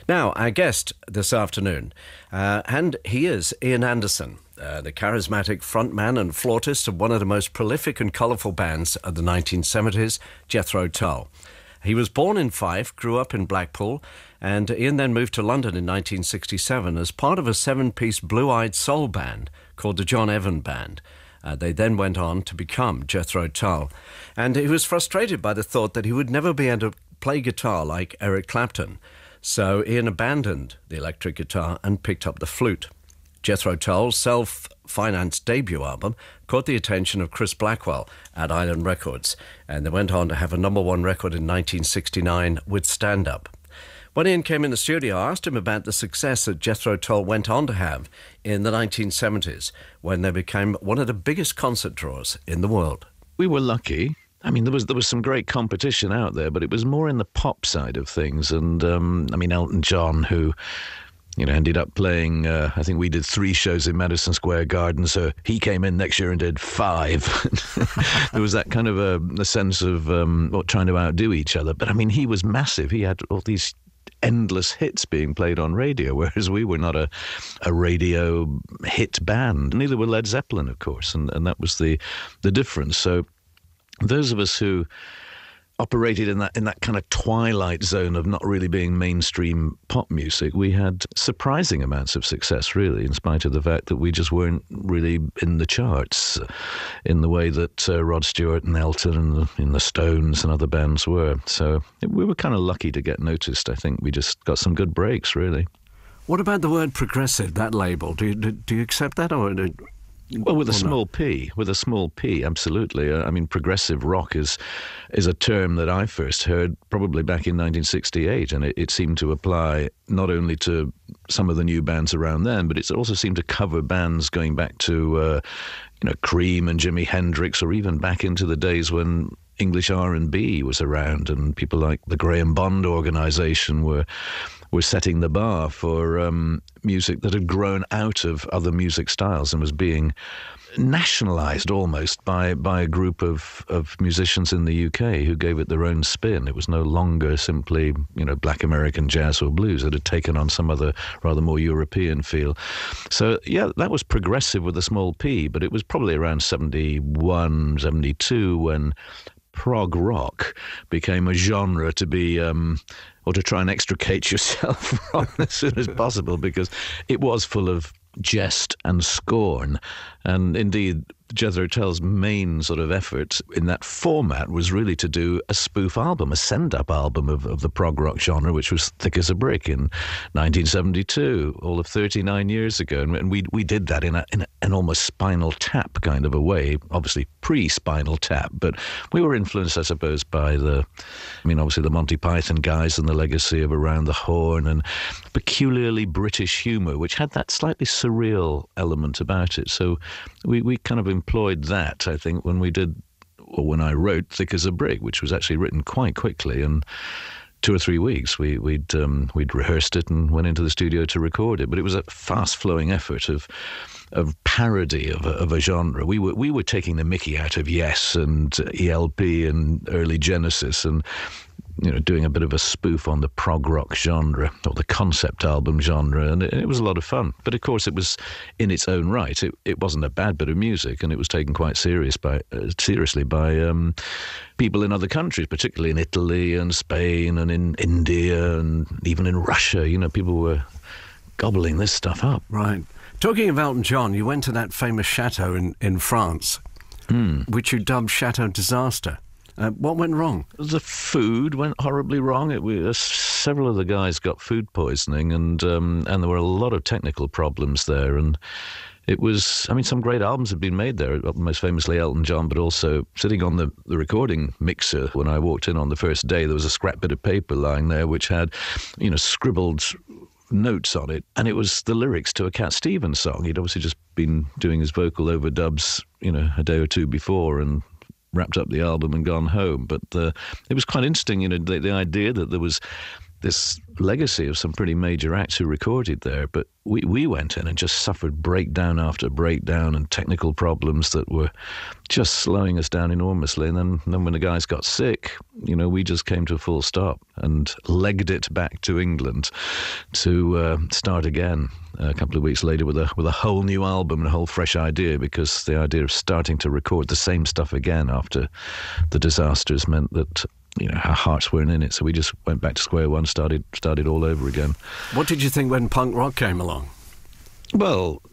Now, our guest this afternoon, and he is Ian Anderson, the charismatic frontman and flautist of one of the most prolific and colourful bands of the 1970s, Jethro Tull. He was born in Fife, grew up in Blackpool, and Ian then moved to London in 1967 as part of a seven-piece blue-eyed soul band called the John Evan Band. They then went on to become Jethro Tull. And he was frustrated by the thought that he would never be able to play guitar like Eric Clapton. So Ian abandoned the electric guitar and picked up the flute. Jethro Tull's self-financed debut album caught the attention of Chris Blackwell at Island Records, and they went on to have a #1 record in 1969 with Stand Up. When Ian came in the studio, I asked him about the success that Jethro Tull went on to have in the 1970s, when they became one of the biggest concert draws in the world. We were lucky. I mean, there was some great competition out there, but it was more in the pop side of things. And, Elton John, who, ended up playing, I think we did 3 shows in Madison Square Garden, so he came in next year and did 5. There was that kind of a sense of trying to outdo each other. But, he was massive. He had all these endless hits being played on radio, whereas we were not a radio hit band. Neither were Led Zeppelin, of course, and that was the difference. So those of us who operated in that kind of twilight zone of not really being mainstream pop music, we had surprising amounts of success, really, in spite of the fact that we just weren't really in the charts in the way that Rod Stewart and Elton and in the Stones and other bands were. So we were kind of lucky to get noticed. I think we just got some good breaks, really. What about the word progressive, that label? Do you accept that, or... Well, with a small p, absolutely. Progressive rock is a term that I first heard probably back in 1968, and it seemed to apply not only to some of the new bands around then, but it also seemed to cover bands going back to, Cream and Jimi Hendrix, or even back into the days when English R&B was around, and people like the Graham Bond Organisation were setting the bar for music that had grown out of other music styles and was being nationalised almost by a group of musicians in the UK who gave it their own spin. It was no longer simply, black American jazz or blues. It had taken on some other rather more European feel. So, yeah, that was progressive with a small p, but it was probably around 71, 72 when prog rock became a genre to be... or to try and extricate yourself from as soon as possible, because it was full of jest and scorn. And indeed, Jethro Tull's main sort of effort in that format was really to do a spoof album, a send-up album of the prog rock genre, which was Thick as a Brick in 1972, all of 39 years ago. And we did that in an almost Spinal Tap kind of a way, obviously pre-Spinal Tap, but we were influenced, I suppose, by obviously the Monty Python guys and the legacy of Around the Horn and peculiarly British humour, which had that slightly surreal element about it. So we kind of employed that, I think, when I wrote Thick as a Brick, which was actually written quite quickly. And 2 or 3 weeks we'd rehearsed it and went into the studio to record it. But it was a fast-flowing effort of parody of a genre. We were taking the mickey out of Yes and ELP and early Genesis, and doing a bit of a spoof on the prog rock genre or the concept album genre, and it was a lot of fun. But of course, it was in its own right. It wasn't a bad bit of music, and it was taken quite seriously by people in other countries, particularly in Italy and Spain and in India and even in Russia. People were gobbling this stuff up. Right. Talking of Elton John, you went to that famous chateau in France, which you dubbed Chateau Disaster. What went wrong? The food went horribly wrong. Several of the guys got food poisoning, and there were a lot of technical problems there. And it was, some great albums had been made there, most famously Elton John, but also sitting on the recording mixer when I walked in on the first day, there was a scrap bit of paper lying there which had, scribbled notes on it, and it was the lyrics to a Cat Stevens song. He'd obviously just been doing his vocal overdubs, a day or two before, and wrapped up the album and gone home. But it was quite interesting, the idea that there was this legacy of some pretty major acts who recorded there, but we went in and just suffered breakdown after breakdown and technical problems that were just slowing us down enormously. And then when the guys got sick, we just came to a full stop and legged it back to England to start again a couple of weeks later with a whole new album and a whole fresh idea, because the idea of starting to record the same stuff again after the disasters meant that our hearts weren't in it, so we just went back to square one, started all over again. What did you think when punk rock came along? Well,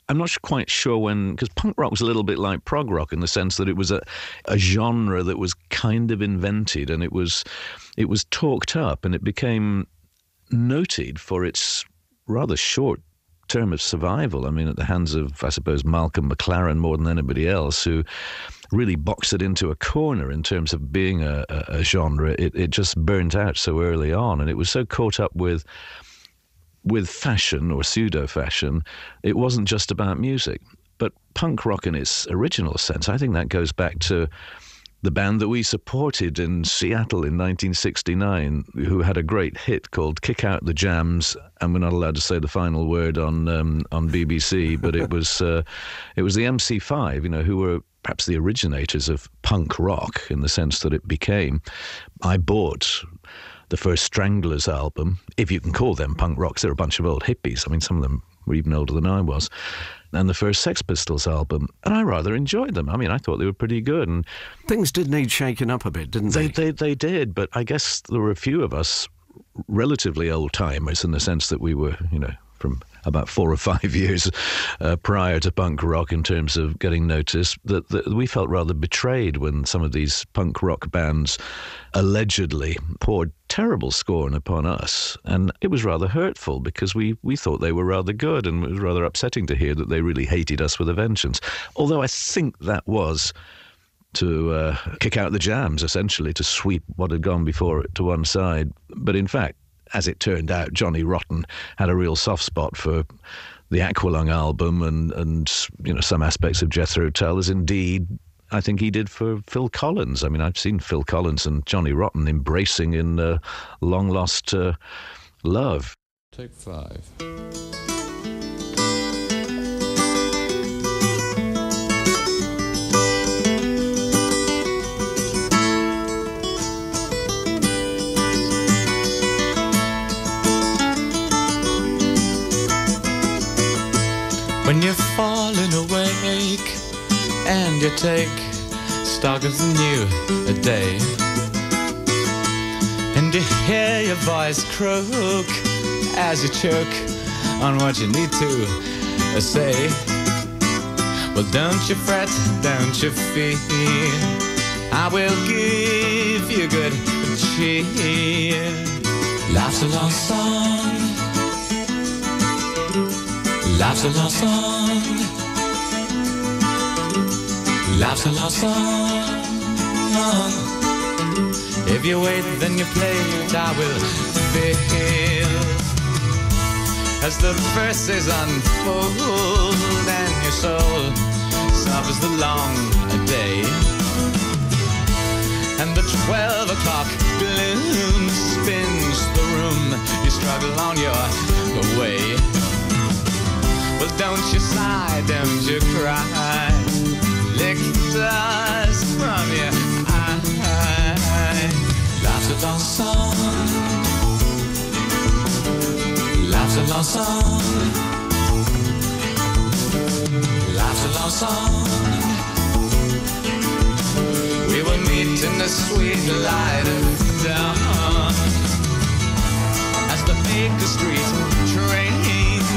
I'm not quite sure when, because punk rock was a little bit like prog rock in the sense that it was a genre that was kind of invented, and it was talked up, and it became noted for its rather short term of survival. I mean, at the hands of, I suppose, Malcolm McLaren more than anybody else, who really boxed it into a corner in terms of being a genre. It just burnt out so early on, and it was so caught up with fashion or pseudo-fashion, it wasn't just about music. But punk rock in its original sense, I think that goes back to the band that we supported in Seattle in 1969, who had a great hit called Kick Out the Jams, and we're not allowed to say the final word on BBC, but it was the MC5, who were perhaps the originators of punk rock in the sense that it became. I bought the first Stranglers album, if you can call them punk rocks. They're a bunch of old hippies. I mean, some of them were even older than I was. And the first Sex Pistols album, and I rather enjoyed them. I mean, I thought they were pretty good. And things did need shaking up a bit, didn't they? They did, but I guess there were a few of us relatively old-timers in the sense that we were, from about 4 or 5 years prior to punk rock in terms of getting noticed, that we felt rather betrayed when some of these punk rock bands allegedly poured terrible scorn upon us. And it was rather hurtful because we thought they were rather good, and it was rather upsetting to hear that they really hated us with a vengeance. Although I think that was to kick out the jams, essentially, to sweep what had gone before it to one side. But in fact, as it turned out, Johnny Rotten had a real soft spot for the Aqualung album and some aspects of Jethro Tull, as indeed I think he did for Phil Collins. I mean, I've seen Phil Collins and Johnny Rotten embracing in Long Lost Love. Take 5. When you're falling awake and you take stock of the new day, and you hear your voice croak as you choke on what you need to say, well, don't you fret, don't you fear, I will give you good cheer. Life's a long song, life's a long song, life's a long song. If you wait, then you play it, I will feel as the verses unfold and your soul suffers the long day, and the 12 o'clock gloom spins the room. You struggle on your way. Well, don't you sigh, don't you cry, lick dust from your eye. Life's a long song, life's a long song, life's a long song. We will meet in the sweet light of dawn as the Baker Street train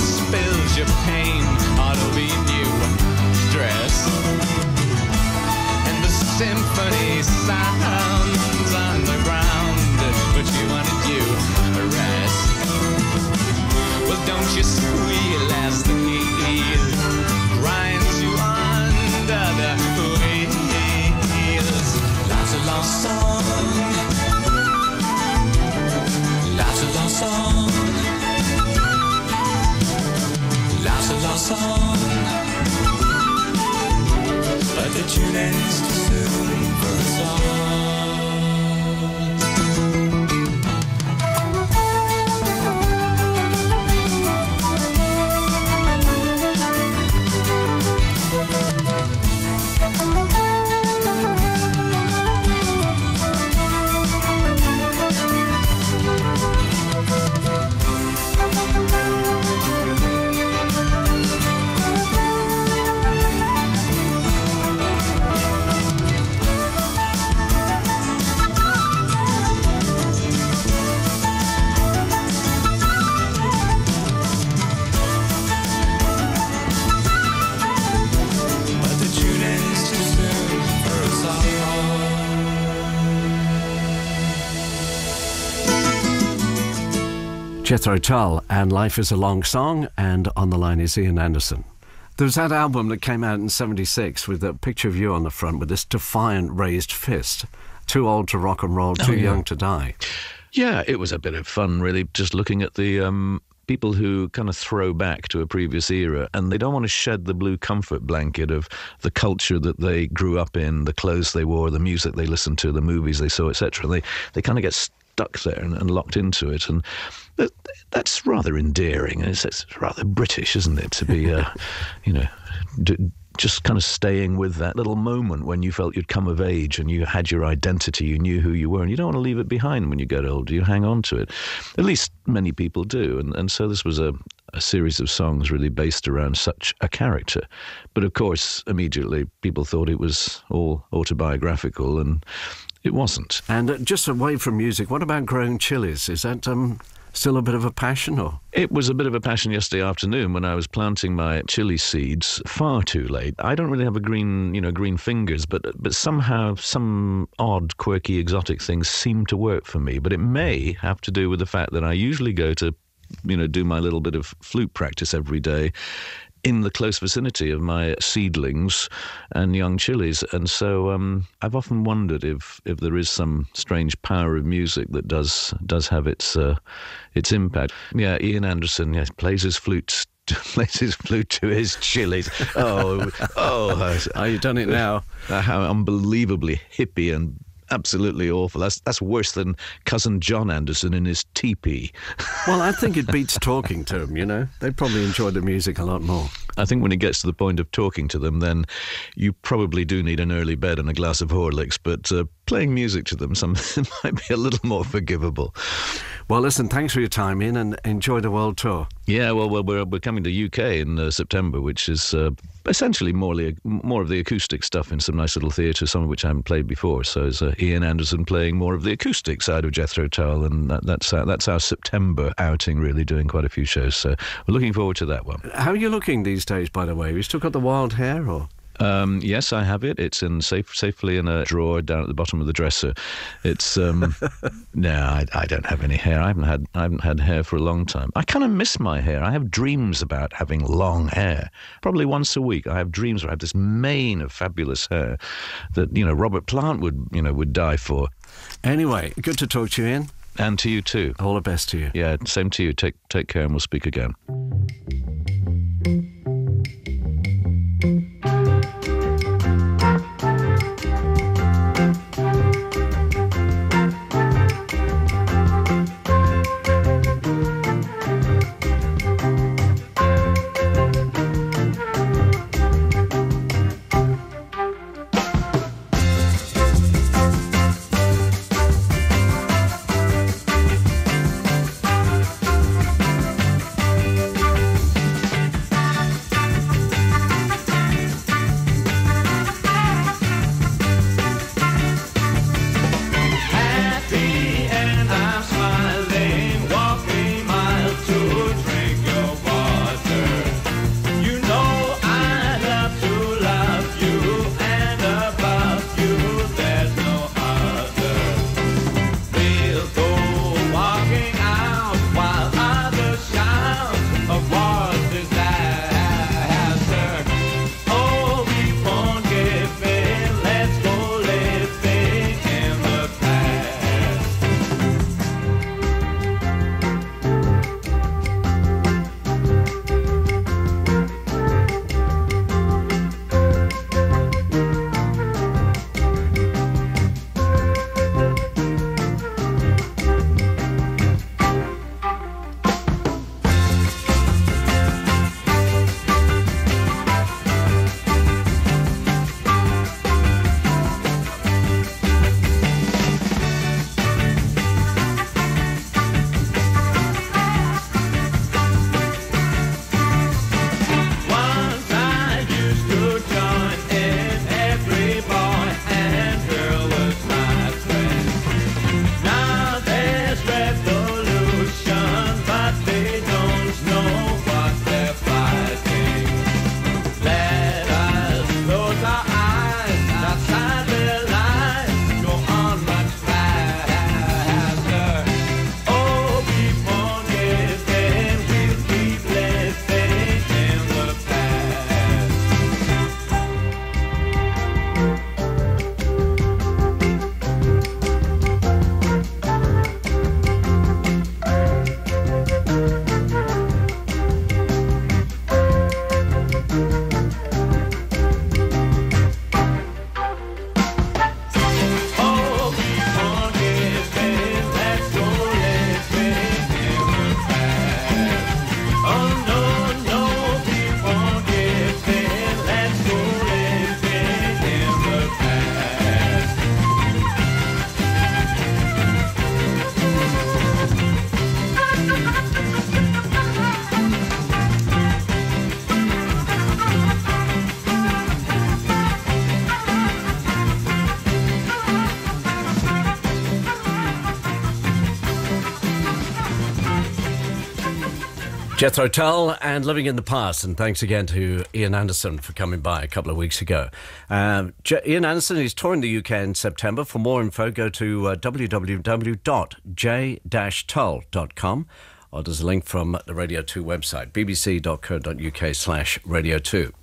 spills your pain all over your new dress, and the symphony sounds on the ground, but you wanted you a rest. Well, don't you squeal as the heat grinds you under the wheels. Life's a long song, life's a long song, life's a long song, but the tune ends too soon for us all. Jethro Tull and Life is a Long Song, and on the line is Ian Anderson. There was that album that came out in 76 with a picture of you on the front with this defiant raised fist. Too old to rock and roll, too young to die. Yeah, it was a bit of fun, really, just looking at the people who kind of throw back to a previous era, and they don't want to shed the blue comfort blanket of the culture that they grew up in, the clothes they wore, the music they listened to, the movies they saw, etc. They kind of get stuck there and locked into it, and that's rather endearing. It's rather British, isn't it, to be, just kind of staying with that little moment when you felt you'd come of age and you had your identity, you knew who you were, and you don't want to leave it behind when you get older. You hang on to it. At least many people do. And so this was a series of songs really based around such a character. But of course, immediately people thought it was all autobiographical, and it wasn't. And just away from music, what about growing chilies? Is that still a bit of a passion, or? It was a bit of a passion yesterday afternoon when I was planting my chili seeds far too late. I don't really have green fingers, but somehow some odd, quirky, exotic things seem to work for me. But it may have to do with the fact that I usually go to, do my little bit of flute practice every day in the close vicinity of my seedlings and young chilies. And so I've often wondered if there is some strange power of music that does have its impact. Yeah, Ian Anderson plays his flute to his chilies. Oh, you've done it now. How unbelievably hippie and absolutely awful. That's worse than cousin John Anderson in his teepee. Well, I think it beats talking to them, They probably enjoy the music a lot more. I think when it gets to the point of talking to them, then you probably do need an early bed and a glass of Horlicks, but playing music to them might be a little more forgivable. Well, listen, thanks for your time, Ian, and enjoy the world tour. Yeah, well, we're coming to UK in September, which is essentially more of the acoustic stuff in some nice little theatres, some of which I haven't played before. So it's Ian Anderson playing more of the acoustic side of Jethro Tull, and that's our September outing, really, doing quite a few shows. So we're looking forward to that one. How are you looking these days, by the way? Have you still got the wild hair, or...? Yes, I have it. It's safely in a drawer down at the bottom of the dresser. It's no, I don't have any hair. I haven't had hair for a long time. I kind of miss my hair. I have dreams about having long hair. Probably once a week, I have dreams where I have this mane of fabulous hair that Robert Plant would die for. Anyway, good to talk to you, Ian. And to you too. All the best to you. Yeah, same to you. Take care, and we'll speak again. Jethro Tull and Living in the Past, and thanks again to Ian Anderson for coming by a couple of weeks ago. Ian Anderson is touring the UK in September. For more info, go to www.j-tull.com, or there's a link from the Radio 2 website, bbc.co.uk/Radio 2.